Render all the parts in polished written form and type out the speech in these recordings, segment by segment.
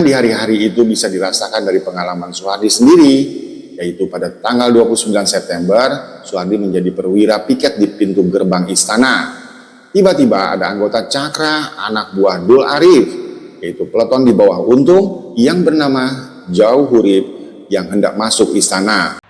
Di hari-hari itu bisa dirasakan dari pengalaman Soehardi sendiri, yaitu pada tanggal 29 September, Soehardi menjadi perwira piket di pintu gerbang istana. Tiba-tiba ada anggota Cakra, anak buah Dul Arif, yaitu peleton di bawah Untung yang bernama Jauh Hurib yang hendak masuk istana.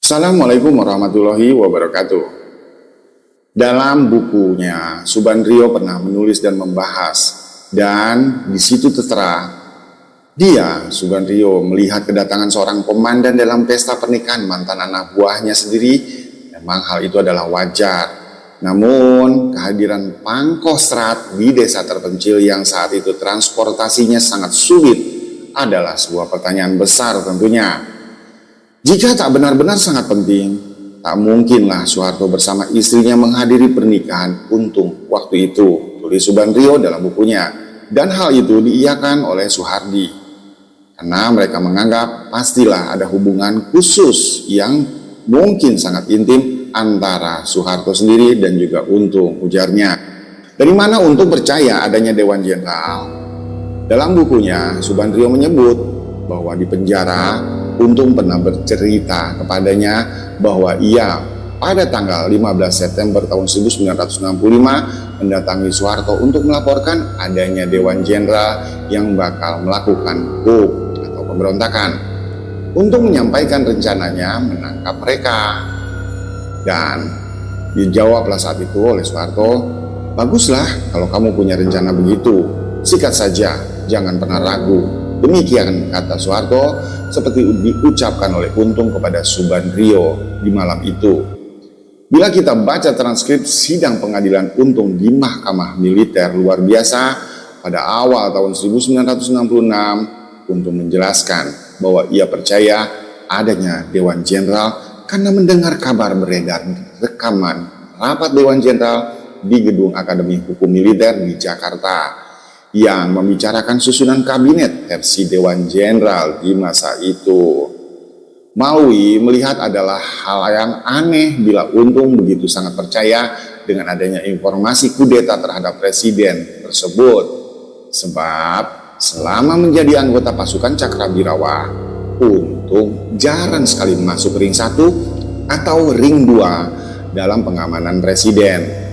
Assalamualaikum warahmatullahi wabarakatuh. Dalam bukunya, Subandrio pernah menulis dan membahas, dan di situ tertera, Subandrio, melihat kedatangan seorang komandan dalam pesta pernikahan mantan anak buahnya sendiri. Memang hal itu adalah wajar. Namun, kehadiran pangkostrat di desa terpencil yang saat itu transportasinya sangat sulit adalah sebuah pertanyaan besar tentunya. Jika tak benar-benar sangat penting, tak mungkinlah Soeharto bersama istrinya menghadiri pernikahan Untung waktu itu, tulis Subandrio dalam bukunya. Dan hal itu diiyakan oleh Soehardi, karena mereka menganggap pastilah ada hubungan khusus yang mungkin sangat intim antara Soeharto sendiri dan juga Untung, ujarnya. Dari mana Untung percaya adanya Dewan Jenderal? Dalam bukunya, Subandrio menyebut bahwa di penjara, Untung pernah bercerita kepadanya bahwa ia pada tanggal 15 September tahun 1965 mendatangi Soeharto untuk melaporkan adanya Dewan Jenderal yang bakal melakukan coup atau pemberontakan. Untung menyampaikan rencananya menangkap mereka. Dan dijawablah saat itu oleh Soeharto, "Baguslah kalau kamu punya rencana begitu, sikat saja, jangan pernah ragu." Demikian kata Soeharto seperti diucapkan oleh Untung kepada Subandrio di malam itu. Bila kita baca transkrip sidang pengadilan Untung di Mahkamah Militer luar biasa pada awal tahun 1966, Untung menjelaskan bahwa ia percaya adanya Dewan Jenderal karena mendengar kabar beredar rekaman rapat Dewan Jenderal di Gedung Akademi Hukum Militer di Jakarta yang membicarakan susunan kabinet versi Dewan Jenderal di masa itu. Maui melihat adalah hal yang aneh bila Untung begitu sangat percaya dengan adanya informasi kudeta terhadap presiden tersebut. Sebab selama menjadi anggota pasukan Cakrabirawa, Untung jarang sekali masuk ring 1 atau ring 2 dalam pengamanan presiden.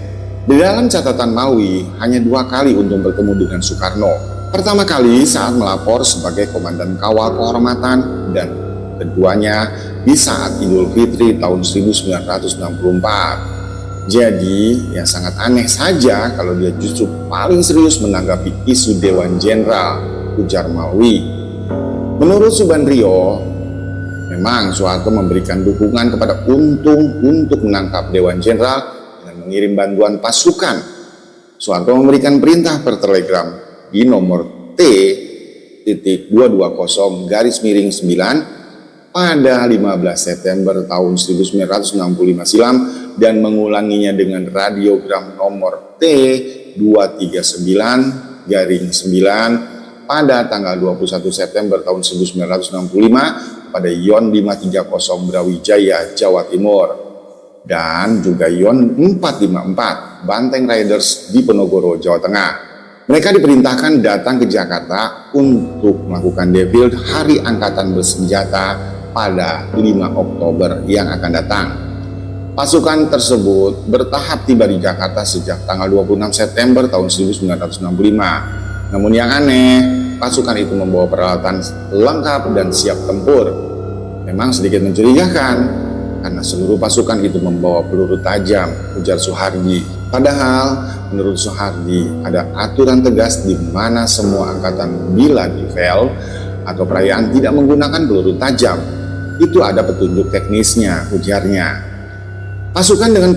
Di dalam catatan Maui, hanya 2 kali Untung bertemu dengan Soekarno. Pertama kali saat melapor sebagai Komandan Kawal Kehormatan, dan keduanya di saat Idul Fitri tahun 1964. Jadi, ya sangat aneh saja kalau dia justru paling serius menanggapi isu Dewan Jenderal, ujar Maui. Menurut Subandrio, memang Soeharto memberikan dukungan kepada Untung untuk menangkap Dewan Jenderal mengirim bantuan pasukan. Soeharto memberikan perintah per telegram di nomor T.220-9 pada 15 September tahun 1965 silam dan mengulanginya dengan radiogram nomor T.239-9 pada tanggal 21 September tahun 1965 pada Yon 530 Brawijaya, Jawa Timur. Dan juga Yon 454 Banteng Riders di Penogoro, Jawa Tengah. Mereka diperintahkan datang ke Jakarta untuk melakukan defil Hari Angkatan Bersenjata pada 5 Oktober yang akan datang. Pasukan tersebut bertahap tiba di Jakarta sejak tanggal 26 September tahun 1965. Namun yang aneh, pasukan itu membawa peralatan lengkap dan siap tempur. Memang sedikit mencurigakan, karena seluruh pasukan itu membawa peluru tajam, ujar Soehardi. Padahal menurut Soehardi ada aturan tegas di mana semua angkatan bila defil atau perayaan tidak menggunakan peluru tajam. Itu ada petunjuk teknisnya, ujarnya. Pasukan dengan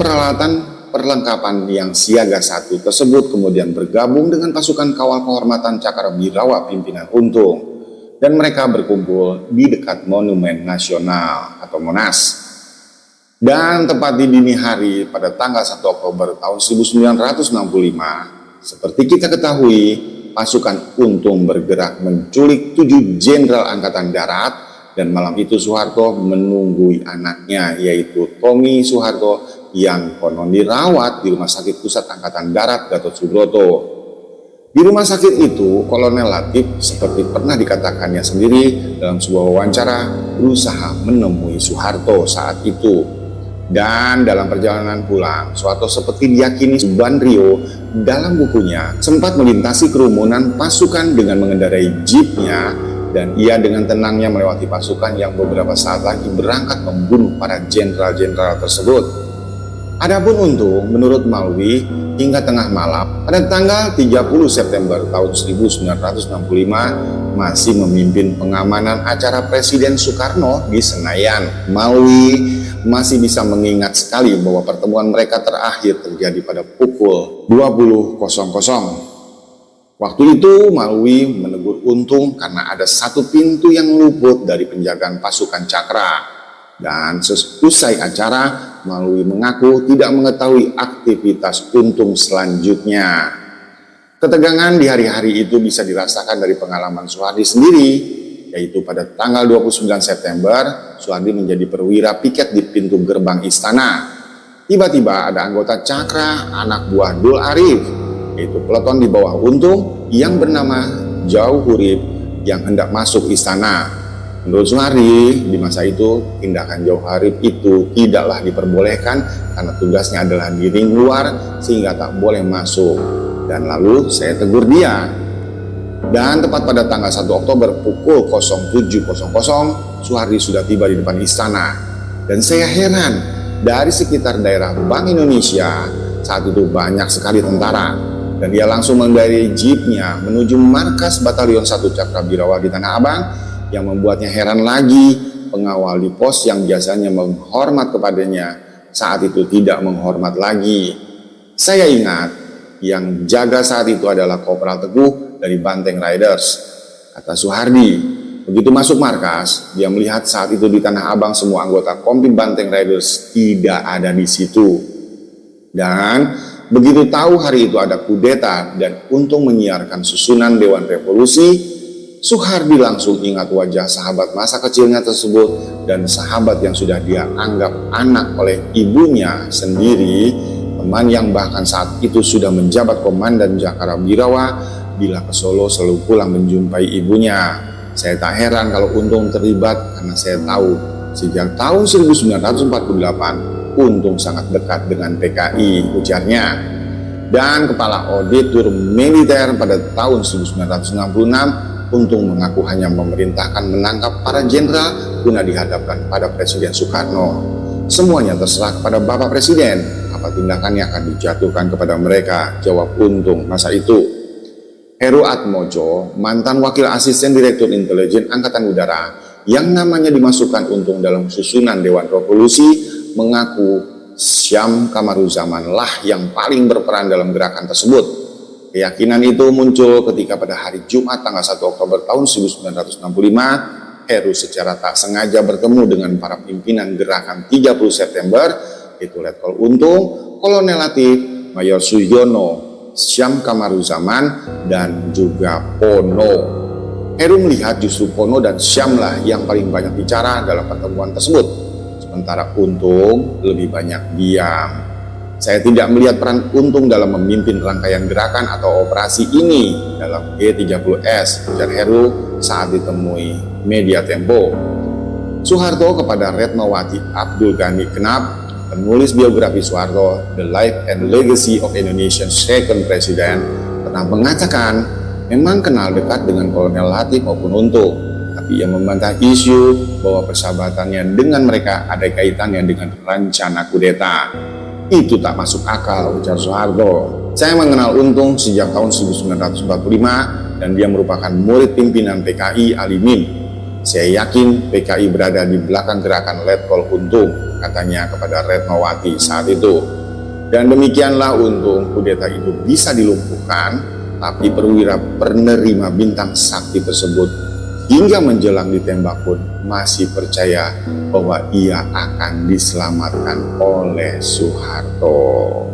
perlengkapan yang siaga 1 tersebut kemudian bergabung dengan pasukan Kawal Kehormatan Cakrabirawa pimpinan Untung. Dan mereka berkumpul di dekat Monumen Nasional atau Monas. Dan tepat di dini hari pada tanggal 1 Oktober tahun 1965, seperti kita ketahui, pasukan Untung bergerak menculik 7 jenderal angkatan darat Dan malam itu Soeharto menunggui anaknya, yaitu Tommy Soeharto, yang konon dirawat di Rumah Sakit Pusat Angkatan Darat Gatot Subroto. Di rumah sakit itu, Kolonel Latif seperti pernah dikatakannya sendiri dalam sebuah wawancara berusaha menemui Soeharto saat itu. Dan dalam perjalanan pulang, Soeharto seperti diyakini Subandrio dalam bukunya sempat melintasi kerumunan pasukan dengan mengendarai jeepnya, dan ia dengan tenangnya melewati pasukan yang beberapa saat lagi berangkat membunuh para jenderal-jenderal tersebut. Adapun Untung, menurut Malwi, hingga tengah malam pada tanggal 30 September tahun 1965 masih memimpin pengamanan acara Presiden Soekarno di Senayan. Malwi masih bisa mengingat sekali bahwa pertemuan mereka terakhir terjadi pada pukul 20.00. Waktu itu Malwi menegur Untung karena ada satu pintu yang luput dari penjagaan pasukan Cakra. Dan seusai acara, Malwi mengaku tidak mengetahui aktivitas Untung selanjutnya. Ketegangan di hari-hari itu bisa dirasakan dari pengalaman Soehardi sendiri, yaitu pada tanggal 29 September, Soehardi menjadi perwira piket di pintu gerbang istana. Tiba-tiba ada anggota Cakra, anak buah Dul Arif, yaitu peleton di bawah Untung yang bernama Jauh Hurib, yang hendak masuk istana. Menurut Soehardi, di masa itu tindakan Jauh Hurib itu tidaklah diperbolehkan karena tugasnya adalah di ring luar sehingga tak boleh masuk. Dan lalu saya tegur dia. Dan tepat pada tanggal 1 Oktober pukul 07.00, Soehardi sudah tiba di depan istana. Dan saya heran, dari sekitar daerah Bank Indonesia saat itu banyak sekali tentara. Dan dia langsung mengendarai jeepnya menuju markas Batalion 1 Cakrabirawak di Tanah Abang, yang membuatnya heran lagi. Pengawal di pos yang biasanya menghormat kepadanya saat itu tidak menghormat lagi. Saya ingat yang jaga saat itu adalah Kopral Teguh dari Banteng Riders. Kata Soehardi, begitu masuk markas, dia melihat saat itu di Tanah Abang semua anggota kompi Banteng Riders tidak ada di situ. Dan begitu tahu hari itu ada kudeta dan Untung menyiarkan susunan Dewan Revolusi, Soehardi langsung ingat wajah sahabat masa kecilnya tersebut dan sahabat yang sudah dia anggap anak oleh ibunya sendiri, teman yang bahkan saat itu sudah menjabat komandan Cakrabirawak, bila ke Solo selalu pulang menjumpai ibunya. Saya tak heran kalau Untung terlibat karena saya tahu sejak tahun 1948 Untung sangat dekat dengan PKI, ujarnya. Dan Kepala Auditor Militer pada tahun 1966, Untung mengaku hanya memerintahkan menangkap para jenderal guna dihadapkan pada Presiden Soekarno. Semuanya terserah kepada Bapak Presiden, apa tindakannya akan dijatuhkan kepada mereka, jawab Untung masa itu. Heru Atmojo, mantan Wakil Asisten Direktur Intelijen Angkatan Udara, yang namanya dimasukkan Untung dalam susunan Dewan Revolusi, mengaku Syam Kamaruzaman lah yang paling berperan dalam gerakan tersebut. Keyakinan itu muncul ketika pada hari Jumat tanggal 1 Oktober tahun 1965, Heru secara tak sengaja bertemu dengan para pimpinan gerakan 30 September, yaitu Letkol Untung, Kolonel Latif, Mayor Suyono, Syam Kamaruzaman, dan juga Pono. Heru melihat justru Pono dan Syam lah yang paling banyak bicara dalam pertemuan tersebut, sementara Untung lebih banyak diam. Saya tidak melihat peran Untung dalam memimpin rangkaian gerakan atau operasi ini dalam G30S, ujar Heru saat ditemui media Tempo. Soeharto kepada Retnowati Abdul Ghani Knap, penulis biografi Soeharto, The Life and Legacy of Indonesia's Second President, pernah mengatakan memang kenal dekat dengan Kolonel Latif maupun Untung, tapi ia membantah isu bahwa persahabatannya dengan mereka ada kaitannya dengan rencana kudeta. Itu tak masuk akal, ujar Soeharto. Saya mengenal Untung sejak tahun 1945 dan dia merupakan murid pimpinan PKI Alimin. Saya yakin PKI berada di belakang gerakan Letkol Untung, katanya kepada Retnowati saat itu. Dan demikianlah Untung kudeta itu bisa dilumpuhkan, tapi perwira penerima bintang sakti tersebut hingga menjelang ditembak pun masih percaya bahwa ia akan diselamatkan oleh Soeharto.